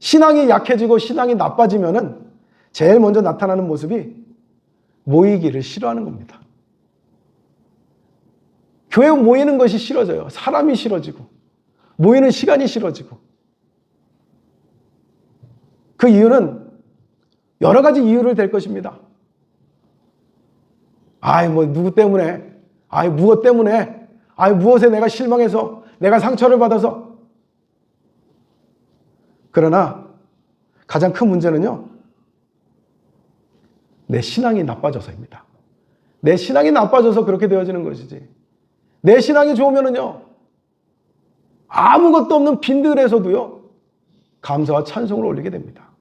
신앙이 약해지고 신앙이 나빠지면은 제일 먼저 나타나는 모습이 모이기를 싫어하는 겁니다. 교회 모이는 것이 싫어져요. 사람이 싫어지고 모이는 시간이 싫어지고. 그 이유는 여러 가지 이유를 댈 것입니다. 누구 때문에, 무엇 때문에, 무엇에 내가 실망해서, 내가 상처를 받아서. 그러나 가장 큰 문제는요, 내 신앙이 나빠져서입니다. 내 신앙이 나빠져서 그렇게 되어지는 것이지. 내 신앙이 좋으면은요, 아무것도 없는 빈들에서도요, 감사와 찬송을 올리게 됩니다.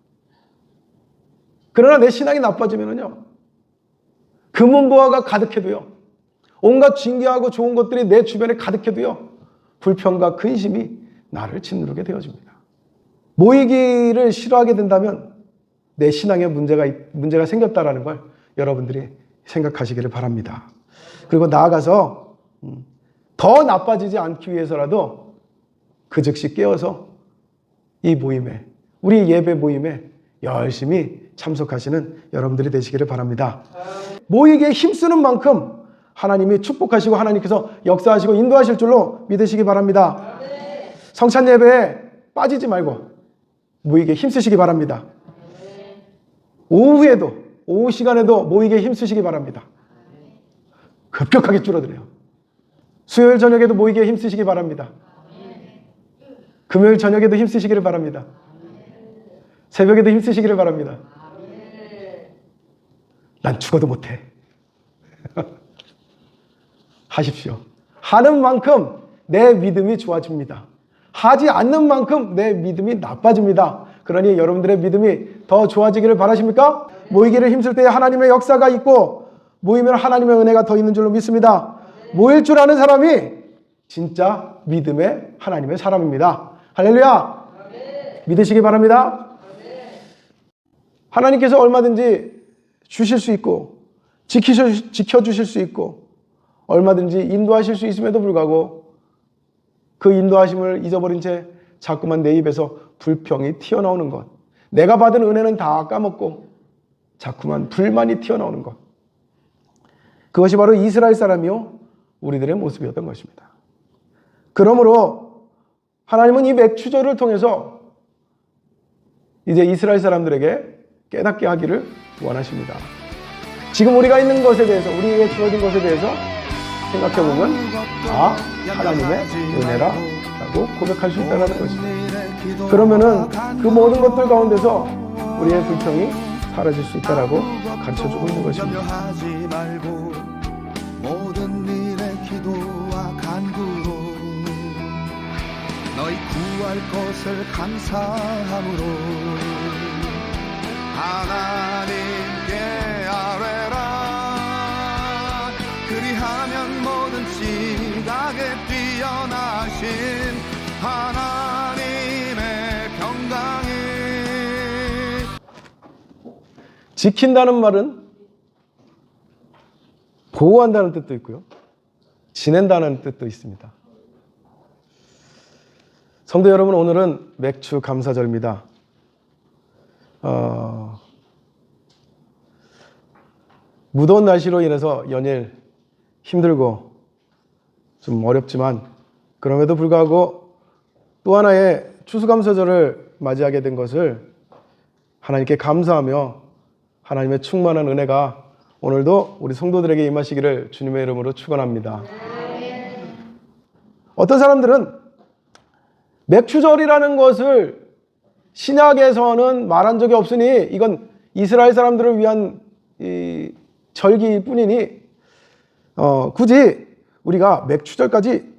그러나 내 신앙이 나빠지면은요, 금은보화가 가득해도요, 온갖 징계하고 좋은 것들이 내 주변에 가득해도요, 불평과 근심이 나를 짓누르게 되어집니다. 모이기를 싫어하게 된다면 내 신앙에 문제가 생겼다라는 걸 여러분들이 생각하시기를 바랍니다. 그리고 나아가서 더 나빠지지 않기 위해서라도 그 즉시 깨어서 이 모임에, 우리 예배 모임에 열심히 참석하시는 여러분들이 되시기를 바랍니다. 모이기에 힘쓰는 만큼 하나님이 축복하시고 하나님께서 역사하시고 인도하실 줄로 믿으시기 바랍니다. 성찬 예배에 빠지지 말고 모이기에 힘쓰시기 바랍니다. 오후에도, 오후 시간에도 모이기에 힘쓰시기 바랍니다. 급격하게 줄어들어요. 수요일 저녁에도 모이기에 힘쓰시기 바랍니다. 금요일 저녁에도 힘쓰시기를 바랍니다. 새벽에도 힘쓰시기를 바랍니다. 난 죽어도 못해. 하십시오. 하는 만큼 내 믿음이 좋아집니다. 하지 않는 만큼 내 믿음이 나빠집니다. 그러니 여러분들의 믿음이 더 좋아지기를 바라십니까? 모이기를 힘쓸 때 하나님의 역사가 있고 모이면 하나님의 은혜가 더 있는 줄로 믿습니다. 모일 줄 아는 사람이 진짜 믿음의 하나님의 사람입니다. 할렐루야! 믿으시기 바랍니다. 하나님께서 얼마든지 주실 수 있고 지켜주실 수 있고 얼마든지 인도하실 수 있음에도 불구하고 그 인도하심을 잊어버린 채 자꾸만 내 입에서 불평이 튀어나오는 것, 내가 받은 은혜는 다 까먹고 자꾸만 불만이 튀어나오는 것, 그것이 바로 이스라엘 사람이요 우리들의 모습이었던 것입니다. 그러므로 하나님은 이 맥추절을 통해서 이제 이스라엘 사람들에게 깨닫게 하기를 원하십니다. 지금 우리가 있는 것에 대해서, 우리에게 주어진 것에 대해서 생각해보면 하나님의 은혜라고 고백할 수 있다는 것입니다. 그러면은 그 모든 것들 가운데서 우리의 불평이 사라질 수 있다라고 가르쳐주고 있는 것입니다. 모든 일에 기도와 간구로 너희 구할 것을 감사함으로 하나님께 아뢰라. 그리하면 모든 지각에 뛰어나신 하나님의 평강이. 지킨다는 말은 보호한다는 뜻도 있고요, 지낸다는 뜻도 있습니다. 성도 여러분, 오늘은 맥추 감사절입니다. 무더운 날씨로 인해서 연일 힘들고 좀 어렵지만 그럼에도 불구하고 또 하나의 추수감사절을 맞이하게 된 것을 하나님께 감사하며 하나님의 충만한 은혜가 오늘도 우리 성도들에게 임하시기를 주님의 이름으로 축원합니다. 어떤 사람들은 맥추절이라는 것을 신약에서는 말한 적이 없으니 이건 이스라엘 사람들을 위한 이 절기일 뿐이니 굳이 우리가 맥추절까지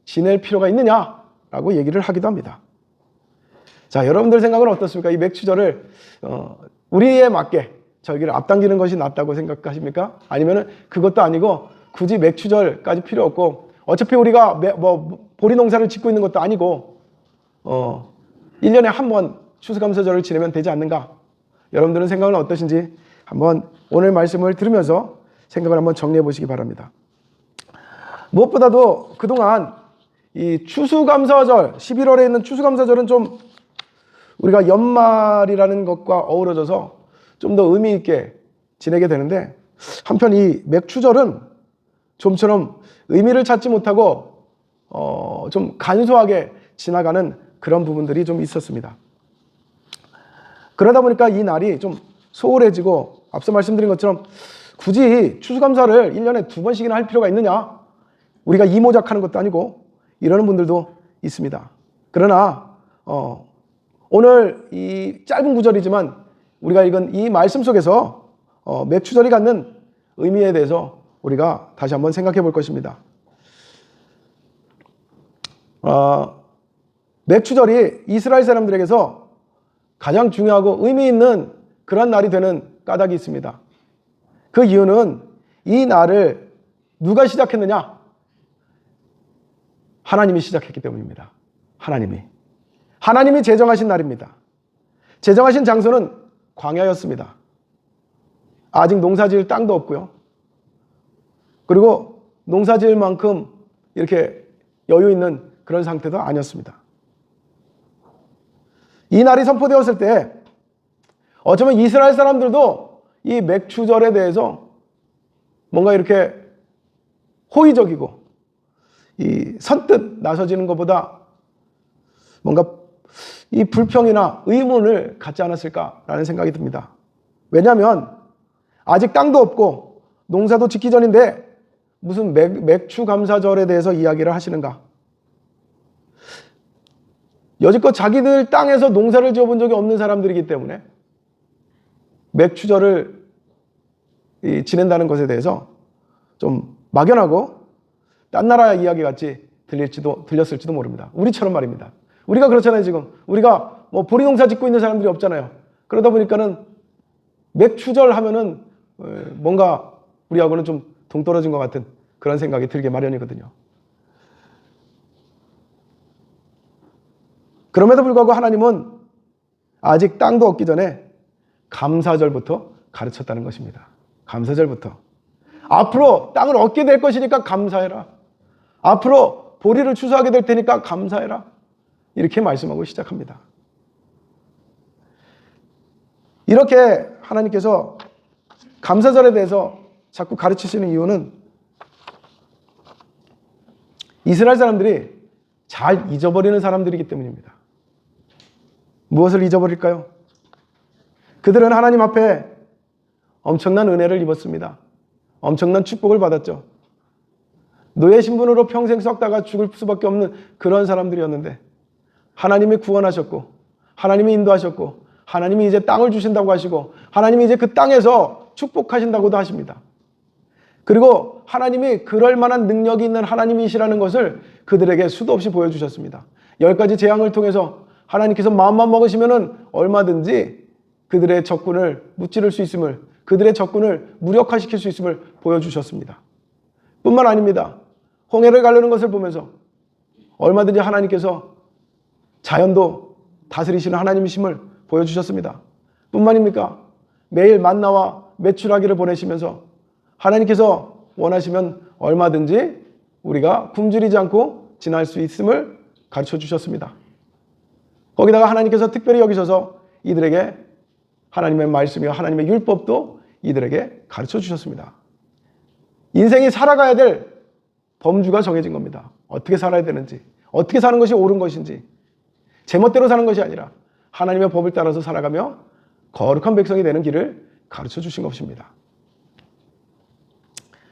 지낼 필요가 있느냐라고 얘기를 하기도 합니다. 자, 여러분들 생각은 어떻습니까? 이 맥추절을 우리에 맞게 절기를 앞당기는 것이 낫다고 생각하십니까? 아니면 그것도 아니고 굳이 맥추절까지 필요 없고 어차피 우리가 보리 농사를 짓고 있는 것도 아니고 1년에 한 번 추수감사절을 지내면 되지 않는가? 여러분들은 생각은 어떠신지 한번 오늘 말씀을 들으면서 생각을 한번 정리해 보시기 바랍니다. 무엇보다도 그동안 이 추수감사절, 11월에 있는 추수감사절은 좀 우리가 연말이라는 것과 어우러져서 좀 더 의미 있게 지내게 되는데, 한편 이 맥추절은 좀처럼 의미를 찾지 못하고 좀 간소하게 지나가는 그런 부분들이 좀 있었습니다. 그러다 보니까 이 날이 좀 소홀해지고, 앞서 말씀드린 것처럼 굳이 추수감사를 1년에 2번씩이나 할 필요가 있느냐, 우리가 이모작하는 것도 아니고 이러는 분들도 있습니다. 그러나 오늘 이 짧은 구절이지만 우리가 읽은 이 말씀 속에서 맥추절이 갖는 의미에 대해서 우리가 다시 한번 생각해 볼 것입니다. 맥추절이 이스라엘 사람들에게서 가장 중요하고 의미 있는 그런 날이 되는 까닭이 있습니다. 그 이유는 이 날을 누가 시작했느냐? 하나님이 시작했기 때문입니다. 하나님이 제정하신 날입니다. 제정하신 장소는 광야였습니다. 아직 농사지을 땅도 없고요. 그리고 농사지을 만큼 이렇게 여유 있는 그런 상태도 아니었습니다. 이 날이 선포되었을 때 어쩌면 이스라엘 사람들도 이 맥추절에 대해서 뭔가 이렇게 호의적이고 이 선뜻 나서지는 것보다 뭔가 이 불평이나 의문을 갖지 않았을까라는 생각이 듭니다. 왜냐하면 아직 땅도 없고 농사도 짓기 전인데 무슨 맥추감사절에 대해서 이야기를 하시는가? 여지껏 자기들 땅에서 농사를 지어본 적이 없는 사람들이기 때문에 맥추절을 지낸다는 것에 대해서 좀 막연하고 딴 나라 이야기 같이 들렸을지도 모릅니다. 우리처럼 말입니다. 우리가 그렇잖아요. 지금 우리가 뭐 보리 농사 짓고 있는 사람들이 없잖아요. 그러다 보니까는 맥추절 하면은 뭔가 우리하고는 좀 동떨어진 것 같은 그런 생각이 들게 마련이거든요. 그럼에도 불구하고 하나님은 아직 땅도 없기 전에 감사절부터 가르쳤다는 것입니다. 감사절부터. 앞으로 땅을 얻게 될 것이니까 감사해라. 앞으로 보리를 추수하게 될 테니까 감사해라. 이렇게 말씀하고 시작합니다. 이렇게 하나님께서 감사절에 대해서 자꾸 가르치시는 이유는 이스라엘 사람들이 잘 잊어버리는 사람들이기 때문입니다. 무엇을 잊어버릴까요? 그들은 하나님 앞에 엄청난 은혜를 입었습니다. 엄청난 축복을 받았죠. 노예 신분으로 평생 썩다가 죽을 수밖에 없는 그런 사람들이었는데 하나님이 구원하셨고 하나님이 인도하셨고 하나님이 이제 땅을 주신다고 하시고 하나님이 이제 그 땅에서 축복하신다고도 하십니다. 그리고 하나님이 그럴 만한 능력이 있는 하나님이시라는 것을 그들에게 수도 없이 보여주셨습니다. 10가지 재앙을 통해서 하나님께서 마음만 먹으시면은 얼마든지 그들의 적군을 무찌를 수 있음을, 그들의 적군을 무력화시킬 수 있음을 보여주셨습니다. 뿐만 아닙니다. 홍해를 가르는 것을 보면서 얼마든지 하나님께서 자연도 다스리시는 하나님이심을 보여주셨습니다. 뿐만입니까? 매일 만나와 메추라기를 보내시면서 하나님께서 원하시면 얼마든지 우리가 굶주리지 않고 지날 수 있음을 가르쳐 주셨습니다. 거기다가 하나님께서 특별히 여기셔서 이들에게 하나님의 말씀이요 하나님의 율법도 이들에게 가르쳐 주셨습니다. 인생이 살아가야 될 범주가 정해진 겁니다. 어떻게 살아야 되는지, 어떻게 사는 것이 옳은 것인지, 제멋대로 사는 것이 아니라 하나님의 법을 따라서 살아가며 거룩한 백성이 되는 길을 가르쳐 주신 것입니다.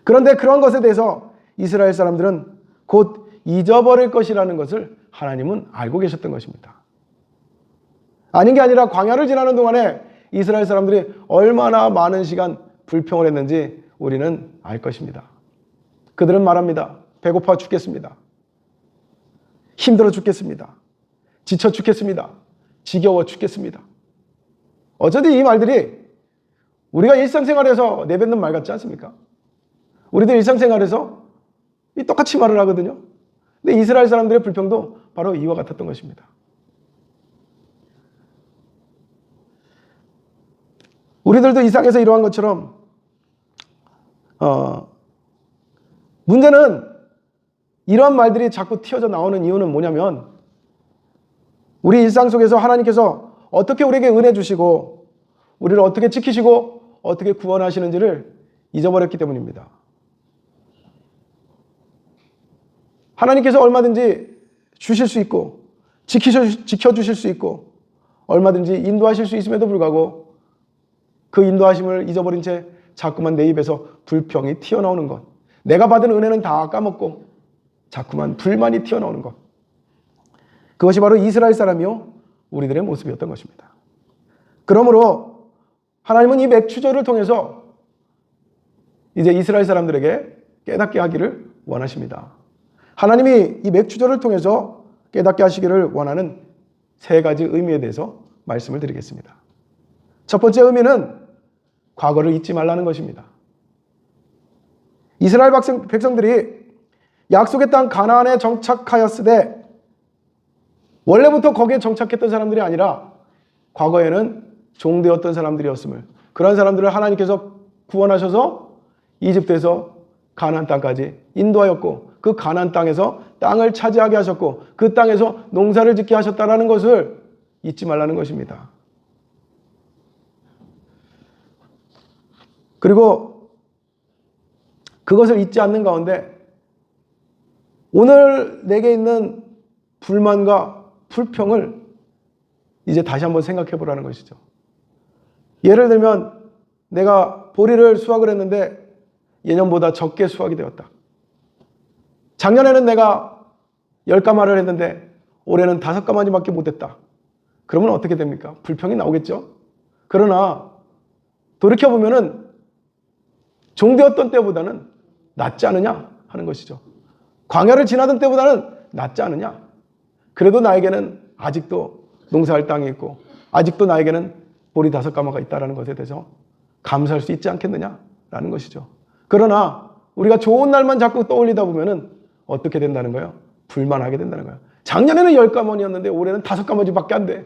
그런데 그런 것에 대해서 이스라엘 사람들은 곧 잊어버릴 것이라는 것을 하나님은 알고 계셨던 것입니다. 아닌 게 아니라 광야를 지나는 동안에 이스라엘 사람들이 얼마나 많은 시간 불평을 했는지 우리는 알 것입니다. 그들은 말합니다. 배고파 죽겠습니다. 힘들어 죽겠습니다. 지쳐 죽겠습니다. 지겨워 죽겠습니다. 어쩌지 이 말들이 우리가 일상생활에서 내뱉는 말 같지 않습니까? 우리들 일상생활에서 똑같이 말을 하거든요. 근데 이스라엘 사람들의 불평도 바로 이와 같았던 것입니다. 우리들도 이상에서 이러한 것처럼 문제는 이러한 말들이 자꾸 튀어져 나오는 이유는 뭐냐면 우리 일상 속에서 하나님께서 어떻게 우리에게 은혜 주시고 우리를 어떻게 지키시고 어떻게 구원하시는지를 잊어버렸기 때문입니다. 하나님께서 얼마든지 주실 수 있고 지켜주실 수 있고 얼마든지 인도하실 수 있음에도 불구하고 그 인도하심을 잊어버린 채 자꾸만 내 입에서 불평이 튀어나오는 것, 내가 받은 은혜는 다 까먹고 자꾸만 불만이 튀어나오는 것, 그것이 바로 이스라엘 사람이요 우리들의 모습이었던 것입니다. 그러므로 하나님은 이 맥추절을 통해서 이제 이스라엘 사람들에게 깨닫게 하기를 원하십니다. 하나님이 이 맥추절을 통해서 깨닫게 하시기를 원하는 세 가지 의미에 대해서 말씀을 드리겠습니다. 첫 번째 의미는 과거를 잊지 말라는 것입니다. 이스라엘 백성들이 약속의 땅 가나안에 정착하였으되 원래부터 거기에 정착했던 사람들이 아니라 과거에는 종되었던 사람들이었음을, 그런 사람들을 하나님께서 구원하셔서 이집트에서 가나안 땅까지 인도하였고 그 가나안 땅에서 땅을 차지하게 하셨고 그 땅에서 농사를 짓게 하셨다는 것을 잊지 말라는 것입니다. 그리고 그것을 잊지 않는 가운데 오늘 내게 있는 불만과 불평을 이제 다시 한번 생각해 보라는 것이죠. 예를 들면 내가 보리를 수확을 했는데 예년보다 적게 수확이 되었다. 작년에는 내가 10가마를 했는데 올해는 5가마니밖에 못했다. 그러면 어떻게 됩니까? 불평이 나오겠죠. 그러나 돌이켜보면은 종되었던 때보다는 낫지 않느냐 하는 것이죠. 광야를 지나던 때보다는 낫지 않느냐. 그래도 나에게는 아직도 농사할 땅이 있고 아직도 나에게는 보리 5가마가 있다는 것에 대해서 감사할 수 있지 않겠느냐라는 것이죠. 그러나 우리가 좋은 날만 자꾸 떠올리다 보면은 어떻게 된다는 거예요? 불만하게 된다는 거예요. 작년에는 10가마니였는데 올해는 5가마밖에 안 돼.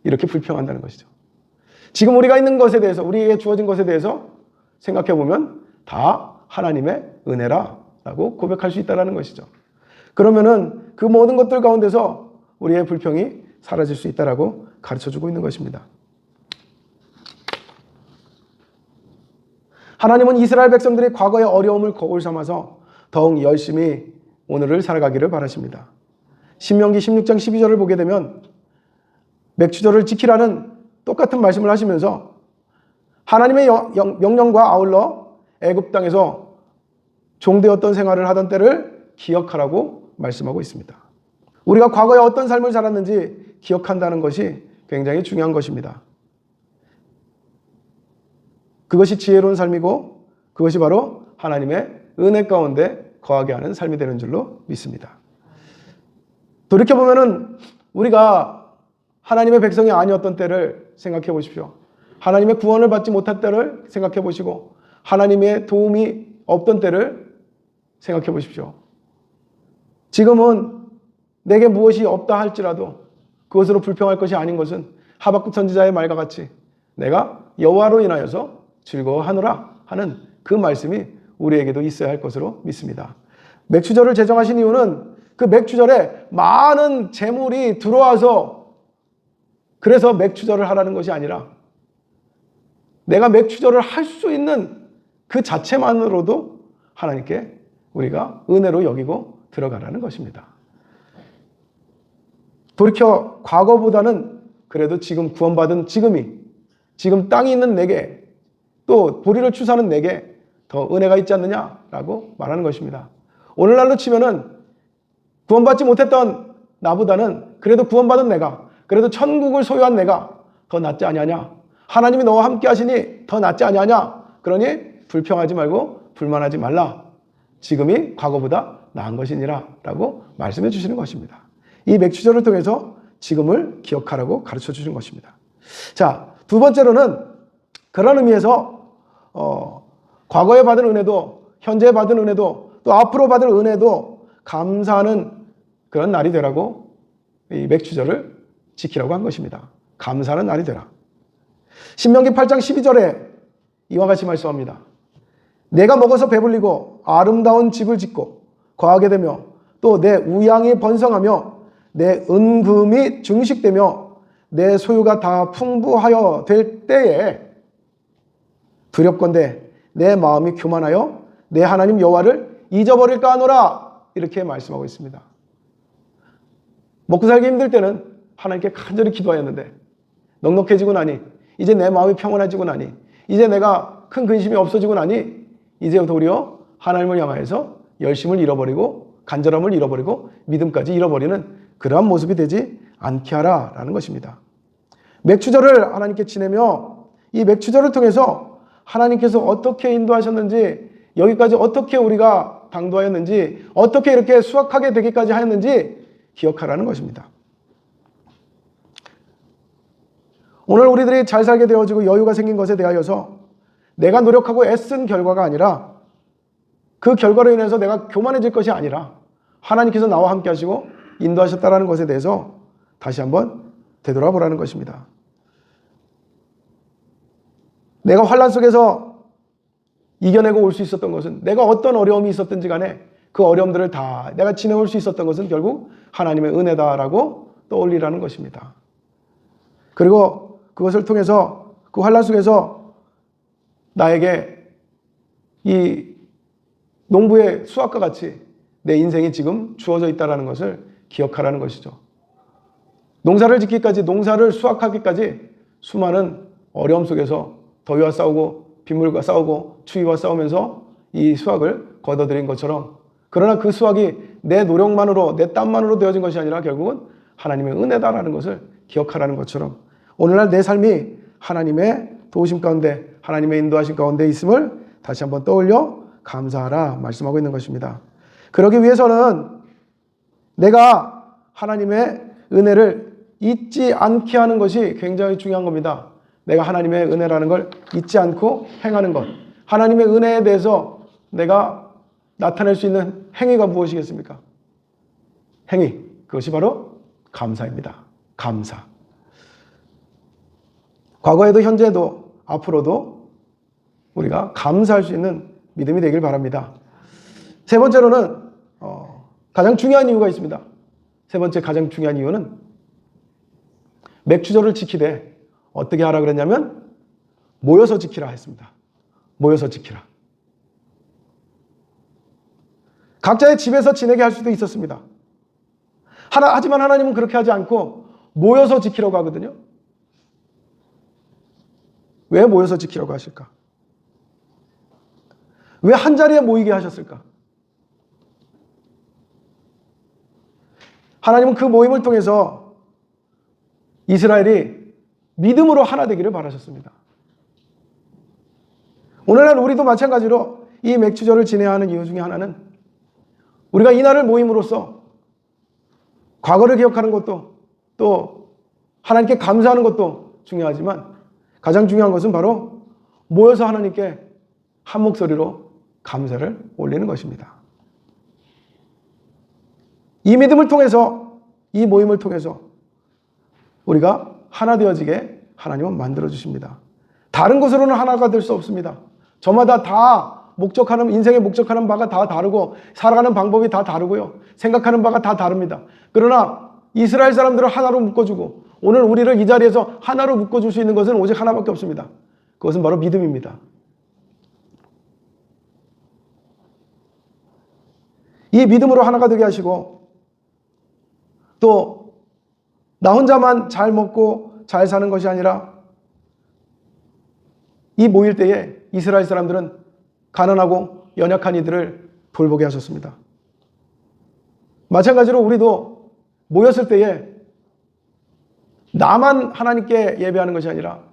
이렇게 불평한다는 것이죠. 지금 우리가 있는 것에 대해서, 우리에게 주어진 것에 대해서 생각해 보면 다 하나님의 은혜라라고 고백할 수 있다는 것이죠. 그러면은 그 모든 것들 가운데서 우리의 불평이 사라질 수 있다라고 가르쳐주고 있는 것입니다. 하나님은 이스라엘 백성들이 과거의 어려움을 거울 삼아서 더욱 열심히 오늘을 살아가기를 바라십니다. 신명기 16장 12절을 보게 되면 맥추절을 지키라는 똑같은 말씀을 하시면서 하나님의 명령과 아울러 애굽 땅에서 종되었던 생활을 하던 때를 기억하라고 말씀하고 있습니다. 우리가 과거에 어떤 삶을 살았는지 기억한다는 것이 굉장히 중요한 것입니다. 그것이 지혜로운 삶이고 그것이 바로 하나님의 은혜 가운데 거하게 하는 삶이 되는 줄로 믿습니다. 돌이켜보면은 우리가 하나님의 백성이 아니었던 때를 생각해 보십시오. 하나님의 구원을 받지 못한 때를 생각해 보시고 하나님의 도움이 없던 때를 생각해 보십시오. 지금은 내게 무엇이 없다 할지라도 그것으로 불평할 것이 아닌 것은 하박국 선지자의 말과 같이 내가 여호와로 인하여서 즐거워하노라 하는 그 말씀이 우리에게도 있어야 할 것으로 믿습니다. 맥추절을 제정하신 이유는 그 맥추절에 많은 재물이 들어와서 그래서 맥추절을 하라는 것이 아니라 내가 맥추절을 할 수 있는 그 자체만으로도 하나님께 우리가 은혜로 여기고 들어가라는 것입니다. 돌이켜 과거보다는 그래도 지금 구원받은 지금 땅이 있는 내게 또 보리를 추수하는 내게 더 은혜가 있지 않느냐라고 말하는 것입니다. 오늘날로 치면은 구원받지 못했던 나보다는 그래도 구원받은 내가, 그래도 천국을 소유한 내가 더 낫지 아니하냐? 하나님이 너와 함께 하시니 더 낫지 아니하냐? 그러니 불평하지 말고 불만하지 말라. 지금이 과거보다 나은 것이니라 라고 말씀해 주시는 것입니다. 이 맥추절을 통해서 지금을 기억하라고 가르쳐 주신 것입니다. 자, 두 번째로는 그런 의미에서 과거에 받은 은혜도 현재 받은 은혜도 또 앞으로 받을 은혜도 감사하는 그런 날이 되라고 이 맥추절을 지키라고 한 것입니다. 감사하는 날이 되라. 신명기 8장 12절에 이와 같이 말씀합니다. 내가 먹어서 배불리고 아름다운 집을 짓고 거하게 되며 또 내 우양이 번성하며 내 은금이 증식되며 내 소유가 다 풍부하여 될 때에 두렵건대 내 마음이 교만하여 내 하나님 여호와를 잊어버릴까 하노라. 이렇게 말씀하고 있습니다. 먹고 살기 힘들 때는 하나님께 간절히 기도하였는데 넉넉해지고 나니, 이제 내 마음이 평온해지고 나니, 이제 내가 큰 근심이 없어지고 나니 이제 도리어 하나님을 향하여서 열심을 잃어버리고 간절함을 잃어버리고 믿음까지 잃어버리는 그러한 모습이 되지 않게 하라라는 것입니다. 맥추절을 하나님께 지내며 이 맥추절을 통해서 하나님께서 어떻게 인도하셨는지, 여기까지 어떻게 우리가 당도하였는지, 어떻게 이렇게 수확하게 되기까지 하였는지 기억하라는 것입니다. 오늘 우리들이 잘 살게 되어지고 여유가 생긴 것에 대하여서 내가 노력하고 애쓴 결과가 아니라, 그 결과로 인해서 내가 교만해질 것이 아니라 하나님께서 나와 함께 하시고 인도하셨다는 것에 대해서 다시 한번 되돌아보라는 것입니다. 내가 환난 속에서 이겨내고 올 수 있었던 것은, 내가 어떤 어려움이 있었든지 간에 그 어려움들을 다 내가 지내올 수 있었던 것은 결국 하나님의 은혜다라고 떠올리라는 것입니다. 그리고 그것을 통해서 그 환난 속에서 나에게 이 농부의 수확과 같이 내 인생이 지금 주어져 있다는 것을 기억하라는 것이죠. 농사를 짓기까지, 농사를 수확하기까지 수많은 어려움 속에서 더위와 싸우고 빗물과 싸우고 추위와 싸우면서 이 수확을 거둬들인 것처럼, 그러나 그 수확이 내 노력만으로, 내 땀만으로 되어진 것이 아니라 결국은 하나님의 은혜다라는 것을 기억하라는 것처럼, 오늘날 내 삶이 하나님의 도우심 가운데, 하나님의 인도하심 가운데 있음을 다시 한번 떠올려 감사하라 말씀하고 있는 것입니다. 그러기 위해서는 내가 하나님의 은혜를 잊지 않게 하는 것이 굉장히 중요한 겁니다. 내가 하나님의 은혜라는 걸 잊지 않고 행하는 것. 하나님의 은혜에 대해서 내가 나타낼 수 있는 행위가 무엇이겠습니까? 행위. 그것이 바로 감사입니다. 감사. 과거에도 현재도 앞으로도 우리가 감사할 수 있는 믿음이 되길 바랍니다. 세 번째로는 가장 중요한 이유가 있습니다. 세 번째 가장 중요한 이유는 맥추절을 지키되 어떻게 하라 그랬냐면 모여서 지키라 했습니다. 모여서 지키라. 각자의 집에서 지내게 할 수도 있었습니다. 하지만 하나님은 그렇게 하지 않고 모여서 지키라고 하거든요. 왜 모여서 지키라고 하실까? 왜 한자리에 모이게 하셨을까? 하나님은 그 모임을 통해서 이스라엘이 믿음으로 하나 되기를 바라셨습니다. 오늘날 우리도 마찬가지로 이 맥추절을 지내야 하는 이유 중에 하나는 우리가 이날을 모임으로써 과거를 기억하는 것도, 또 하나님께 감사하는 것도 중요하지만 가장 중요한 것은 바로 모여서 하나님께 한 목소리로 감사를 올리는 것입니다. 이 믿음을 통해서, 이 모임을 통해서 우리가 하나 되어지게 하나님은 만들어 주십니다. 다른 것으로는 하나가 될 수 없습니다. 저마다 다 목적하는, 인생의 목적하는 바가 다 다르고 살아가는 방법이 다 다르고요. 생각하는 바가 다 다릅니다. 그러나 이스라엘 사람들을 하나로 묶어주고 오늘 우리를 이 자리에서 하나로 묶어줄 수 있는 것은 오직 하나밖에 없습니다. 그것은 바로 믿음입니다. 이 믿음으로 하나가 되게 하시고, 또 나 혼자만 잘 먹고 잘 사는 것이 아니라 이 모일 때에 이스라엘 사람들은 가난하고 연약한 이들을 돌보게 하셨습니다. 마찬가지로 우리도 모였을 때에 나만 하나님께 예배하는 것이 아니라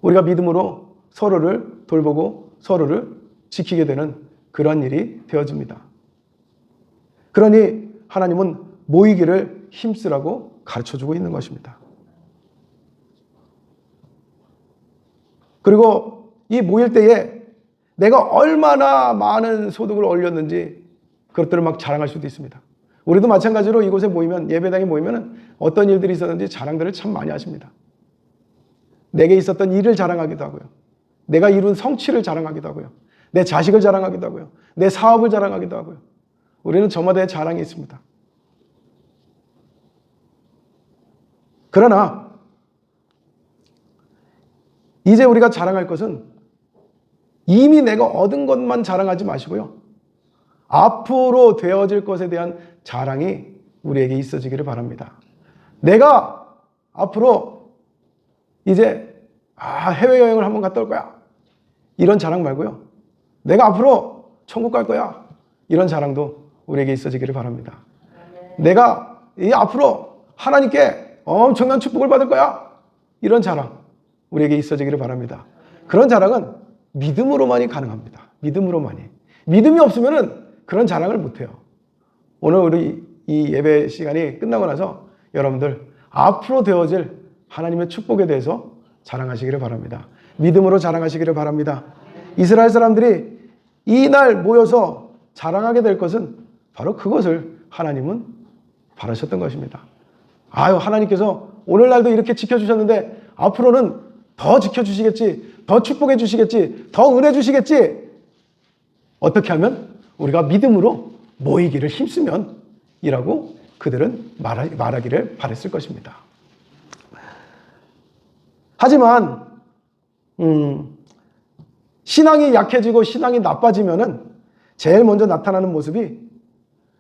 우리가 믿음으로 서로를 돌보고 서로를 지키게 되는 그러한 일이 되어집니다. 그러니 하나님은 모이기를 힘쓰라고 가르쳐주고 있는 것입니다. 그리고 이 모일 때에 내가 얼마나 많은 소득을 올렸는지 그것들을 막 자랑할 수도 있습니다. 우리도 마찬가지로 이곳에 모이면, 예배당에 모이면 어떤 일들이 있었는지 자랑들을 참 많이 하십니다. 내게 있었던 일을 자랑하기도 하고요. 내가 이룬 성취를 자랑하기도 하고요. 내 자식을 자랑하기도 하고요. 내 사업을 자랑하기도 하고요. 우리는 저마다의 자랑이 있습니다. 그러나 이제 우리가 자랑할 것은 이미 내가 얻은 것만 자랑하지 마시고요. 앞으로 되어질 것에 대한 자랑이 우리에게 있어지기를 바랍니다. 내가 앞으로 이제 해외여행을 한번 갔다 올 거야. 이런 자랑 말고요. 내가 앞으로 천국 갈 거야. 이런 자랑도 우리에게 있어지기를 바랍니다. 내가 앞으로 하나님께 엄청난 축복을 받을 거야. 이런 자랑 우리에게 있어지기를 바랍니다. 그런 자랑은 믿음으로만이 가능합니다. 믿음으로만이. 믿음이 없으면 그런 자랑을 못해요. 오늘 우리 이 예배 시간이 끝나고 나서 여러분들 앞으로 되어질 하나님의 축복에 대해서 자랑하시기를 바랍니다. 믿음으로 자랑하시기를 바랍니다. 이스라엘 사람들이 이 날 모여서 자랑하게 될 것은 바로 그것을 하나님은 바라셨던 것입니다. 하나님께서 오늘날도 이렇게 지켜주셨는데 앞으로는 더 지켜주시겠지, 더 축복해 주시겠지, 더 은혜 주시겠지. 어떻게 하면 우리가 믿음으로 모이기를 힘쓰면 이라고 그들은 말하기를 바랬을 것입니다. 하지만 신앙이 약해지고 신앙이 나빠지면은 제일 먼저 나타나는 모습이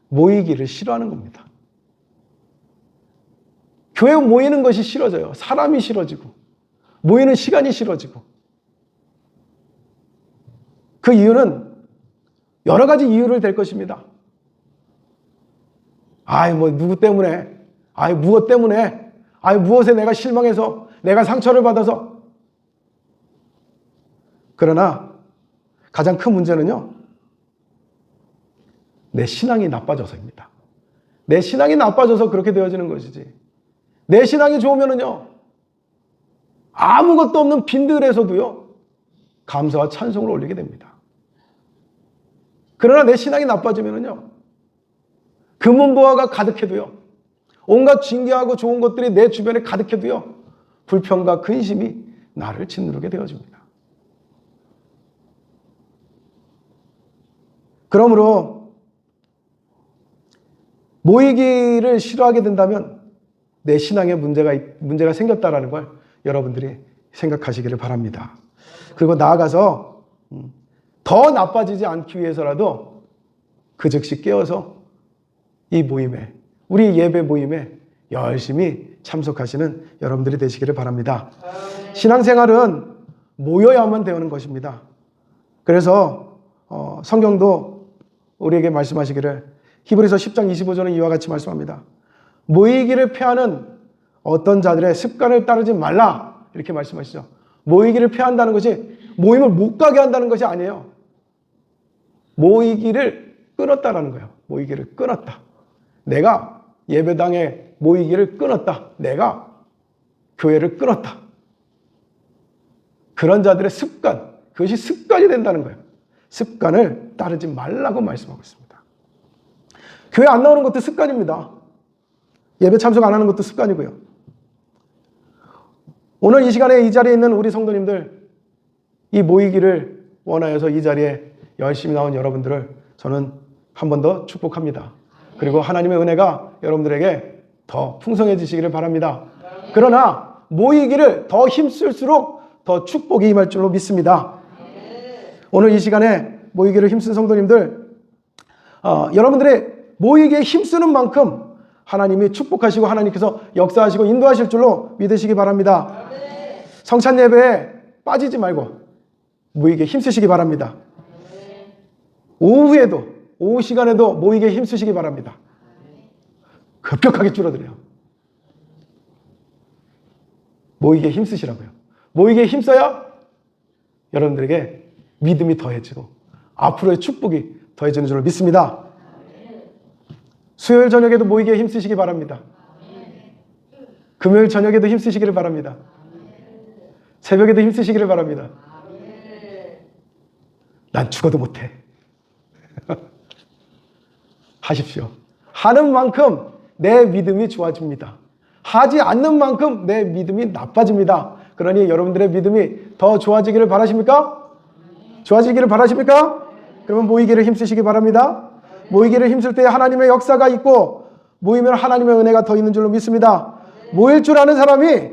모이기를 싫어하는 겁니다. 교회 모이는 것이 싫어져요. 사람이 싫어지고 모이는 시간이 싫어지고. 그 이유는 여러 가지 이유를 댈 것입니다. 누구 때문에, 무엇 때문에, 무엇에 내가 실망해서, 내가 상처를 받아서. 그러나 가장 큰 문제는요, 내 신앙이 나빠져서입니다. 내 신앙이 나빠져서 그렇게 되어지는 것이지. 내 신앙이 좋으면은요, 아무것도 없는 빈들에서도요, 감사와 찬송을 올리게 됩니다. 그러나 내 신앙이 나빠지면은요, 금은보화가 가득해도요, 온갖 진귀하고 좋은 것들이 내 주변에 가득해도요, 불평과 근심이 나를 짓누르게 되어집니다. 그러므로 모이기를 싫어하게 된다면 내 신앙에 문제가 생겼다라는 걸 여러분들이 생각하시기를 바랍니다. 그리고 나아가서 더 나빠지지 않기 위해서라도 그 즉시 깨어서 이 모임에, 우리 예배 모임에 열심히 참석하시는 여러분들이 되시기를 바랍니다. 신앙생활은 모여야만 되는 것입니다. 그래서 성경도 우리에게 말씀하시기를 히브리서 10장 25절은 이와 같이 말씀합니다. 모이기를 패하는 어떤 자들의 습관을 따르지 말라 이렇게 말씀하시죠. 모이기를 패한다는 것이 모임을 못 가게 한다는 것이 아니에요. 모이기를 끊었다라는 거예요. 모이기를 끊었다. 내가 예배당에 모이기를 끊었다. 내가 교회를 끊었다. 그런 자들의 습관, 그것이 습관이 된다는 거예요. 습관을 따르지 말라고 말씀하고 있습니다. 교회 안 나오는 것도 습관입니다. 예배 참석 안 하는 것도 습관이고요. 오늘 이 시간에 이 자리에 있는 우리 성도님들, 이 모이기를 원하여서 이 자리에 열심히 나온 여러분들을 저는 한 번 더 축복합니다. 그리고 하나님의 은혜가 여러분들에게 더 풍성해지시기를 바랍니다. 그러나 모이기를 더 힘쓸수록 더 축복이 임할 줄로 믿습니다. 오늘 이 시간에 모이기를 힘쓴 성도님들, 여러분들의 모이기에 힘쓰는 만큼 하나님이 축복하시고 하나님께서 역사하시고 인도하실 줄로 믿으시기 바랍니다. 성찬 예배에 빠지지 말고 모이기에 힘쓰시기 바랍니다. 오후에도, 오후 시간에도 모이기에 힘쓰시기 바랍니다. 급격하게 줄어들어요. 모이기에 힘쓰시라고요. 모이기에 힘써야 여러분들에게 믿음이 더해지고 앞으로의 축복이 더해지는 줄로 믿습니다. 수요일 저녁에도 모이기에 힘쓰시기 바랍니다. 금요일 저녁에도 힘쓰시기를 바랍니다. 새벽에도 힘쓰시기를 바랍니다. 난 죽어도 못해. 하십시오. 하는 만큼 내 믿음이 좋아집니다. 하지 않는 만큼 내 믿음이 나빠집니다. 그러니 여러분들의 믿음이 더 좋아지기를 바라십니까? 좋아지기를 바라십니까? 그러면 모이기를 힘쓰시기 바랍니다. 모이기를 힘쓸 때 하나님의 역사가 있고 모이면 하나님의 은혜가 더 있는 줄로 믿습니다. 모일 줄 아는 사람이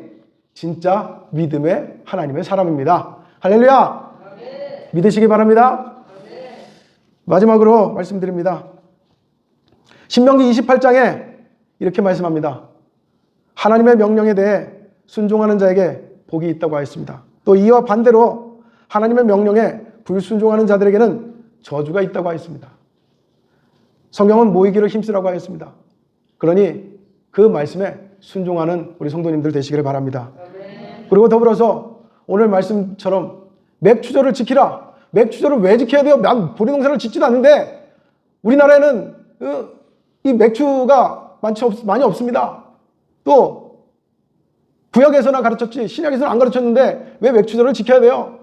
진짜 믿음의 하나님의 사람입니다. 할렐루야! 믿으시기 바랍니다. 마지막으로 말씀드립니다. 신명기 28장에 이렇게 말씀합니다. 하나님의 명령에 대해 순종하는 자에게 복이 있다고 하였습니다. 또 이와 반대로 하나님의 명령에 불순종하는 자들에게는 저주가 있다고 하였습니다. 성경은 모이기를 힘쓰라고 하였습니다. 그러니 그 말씀에 순종하는 우리 성도님들 되시기를 바랍니다. 그리고 더불어서 오늘 말씀처럼 맥추절을 지키라. 맥추절을 왜 지켜야 돼요? 난 보리농사를 짓지도 않는데 우리나라에는 이 맥주가 많이 없습니다. 또 구약에서나 가르쳤지 신약에서는 안 가르쳤는데 왜 맥추절을 지켜야 돼요?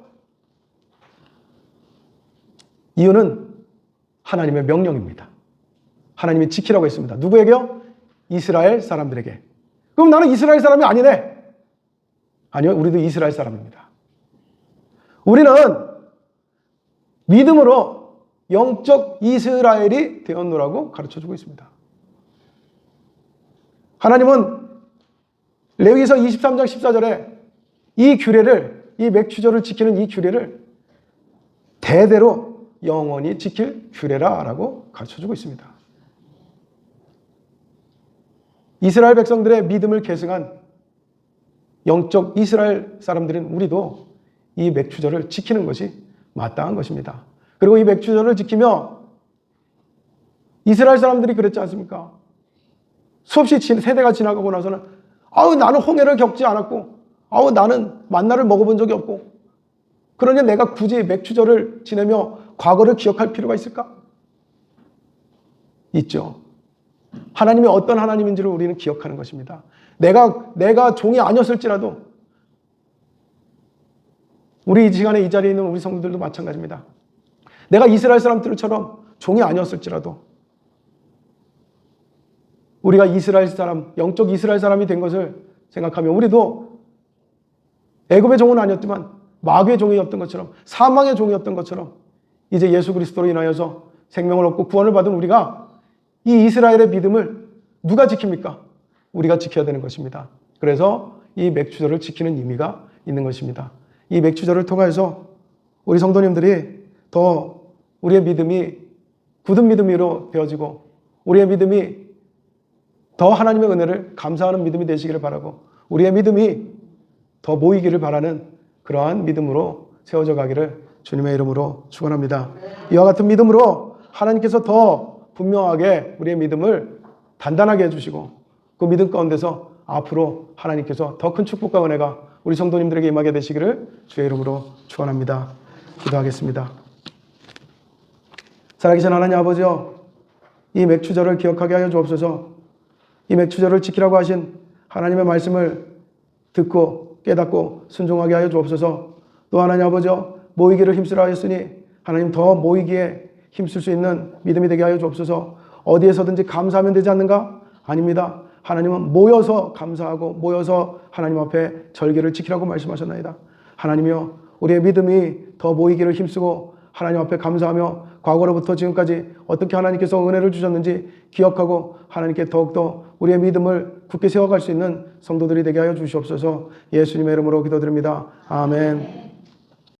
이유는 하나님의 명령입니다. 하나님이 지키라고 했습니다. 누구에게요? 이스라엘 사람들에게. 그럼 나는 이스라엘 사람이 아니네. 아니요, 우리도 이스라엘 사람입니다. 우리는 믿음으로 영적 이스라엘이 되었노라고 가르쳐주고 있습니다. 하나님은 레위기서 23장 14절에 이 규례를, 이 맥추절을 지키는 이 규례를 대대로 영원히 지킬 규례라라고 가르쳐주고 있습니다. 이스라엘 백성들의 믿음을 계승한 영적 이스라엘 사람들인 우리도 이 맥추절을 지키는 것이 마땅한 것입니다. 그리고 이 맥추절을 지키며 이스라엘 사람들이 그랬지 않습니까? 수없이 세대가 지나가고 나서는 나는 홍해를 겪지 않았고 나는 만나를 먹어본 적이 없고 그러니 내가 굳이 맥추절을 지내며 과거를 기억할 필요가 있을까? 있죠. 하나님이 어떤 하나님인지를 우리는 기억하는 것입니다. 내가 종이 아니었을지라도 우리 이 시간에 이 자리에 있는 우리 성도들도 마찬가지입니다. 내가 이스라엘 사람들처럼 종이 아니었을지라도 우리가 이스라엘 사람, 영적 이스라엘 사람이 된 것을 생각하면 우리도 애굽의 종은 아니었지만 마귀의 종이었던 것처럼 사망의 종이었던 것처럼 이제 예수 그리스도로 인하여서 생명을 얻고 구원을 받은 우리가 이 이스라엘의 믿음을 누가 지킵니까? 우리가 지켜야 되는 것입니다. 그래서 이 맥추절을 지키는 의미가 있는 것입니다. 이 맥추절을 통해서 우리 성도님들이 더 우리의 믿음이 굳은 믿음으로 되어지고 우리의 믿음이 더 하나님의 은혜를 감사하는 믿음이 되시기를 바라고 우리의 믿음이 더 모이기를 바라는 그러한 믿음으로 세워져 가기를 주님의 이름으로 축원합니다. 이와 같은 믿음으로 하나님께서 더 분명하게 우리의 믿음을 단단하게 해주시고 그 믿음 가운데서 앞으로 하나님께서 더 큰 축복과 은혜가 우리 성도님들에게 임하게 되시기를 주의 이름으로 축원합니다. 기도하겠습니다. 살아계신 하나님 아버지여, 이 맥추절을 기억하게 하여 주옵소서. 이 맥추절을 지키라고 하신 하나님의 말씀을 듣고 깨닫고 순종하게 하여 주옵소서. 또 하나님 아버지여, 모이기를 힘쓰라 하였으니 하나님 더 모이기에 힘쓸 수 있는 믿음이 되게 하여 주옵소서. 어디에서든지 감사하면 되지 않는가? 아닙니다. 하나님은 모여서 감사하고 모여서 하나님 앞에 절기를 지키라고 말씀하셨나이다. 하나님이여, 우리의 믿음이 더 모이기를 힘쓰고 하나님 앞에 감사하며 과거로부터 지금까지 어떻게 하나님께서 은혜를 주셨는지 기억하고 하나님께 더욱더 우리의 믿음을 굳게 세워갈 수 있는 성도들이 되게 하여 주시옵소서. 예수님의 이름으로 기도드립니다. 아멘.